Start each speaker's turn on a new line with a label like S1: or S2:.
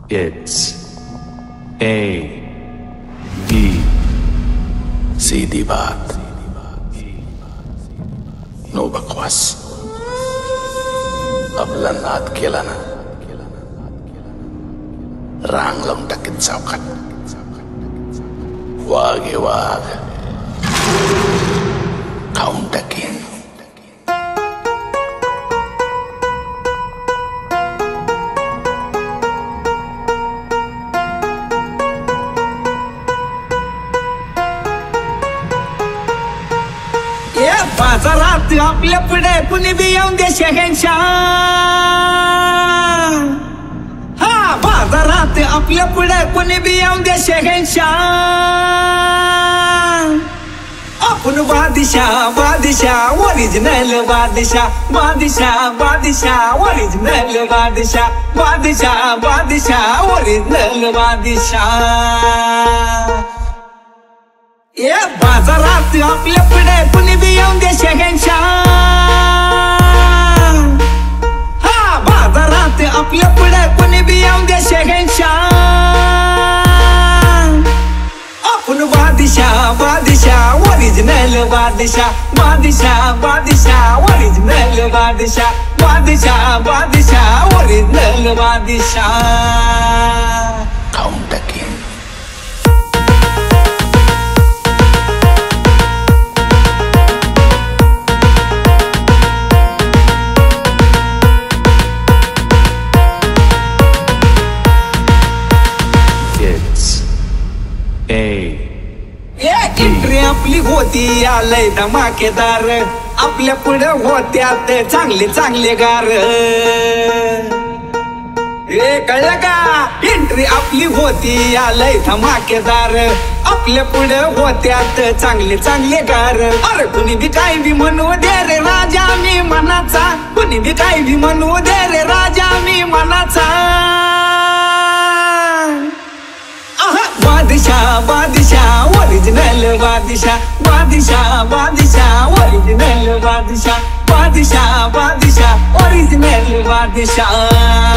S1: It's A B सीधी बात, no बकवास. आपला नाद केला ना रांग लावून टाकीत चौकात. वाघ आहे वाघ, खाऊन टाकीन.
S2: बाजारात आपल्या पुढे कुणी बी येऊन दे शहनशाह. हा बाजारात आपल्या पुढे कुणी बी येऊन दे शहनशाह. आपण बादशाह बादशाह ओरिजिनल बादशाह. बादशाह बादशाह ओरिजिनल बादशाह. बादशाह बादशाह ओरिजिनल बादशाह. बाजारात आपल्या पुढे कुणी बी येऊन दे शहनशाह. हा बाजारात आपल्या पुढे कुणी बी येऊन दे शहनशाह. आपण बादशाह बादशाह ओरिजिनल बादशाह. बादशाह बादशाह ओरिजिनल बादशाह. बादशाह बादशाह ओरिजिनल बादशाह.
S1: खाऊन टाकीन.
S2: एंट्री आपली होती आलंय धमाकेदार. आपल्या पुढे होत्यात चांगले चांगले गार. कळलं का? एंट्री आपली होती आलंय धमाकेदार. आपल्या पुढे होत्यात चांगले चांगले गार. अरे कुणी बी काय बी म्हणू दे रे राजा मी मनाचा. कुणी बी काय बी म्हणू दे रे राजा मी मनाचा. बादशाह बादशाह ओरिजिनल बादशाह. बादशाह बादशाह ओरिजिनल बादशाह. बादशाह बादशाह ओरिजिनल बादशाह.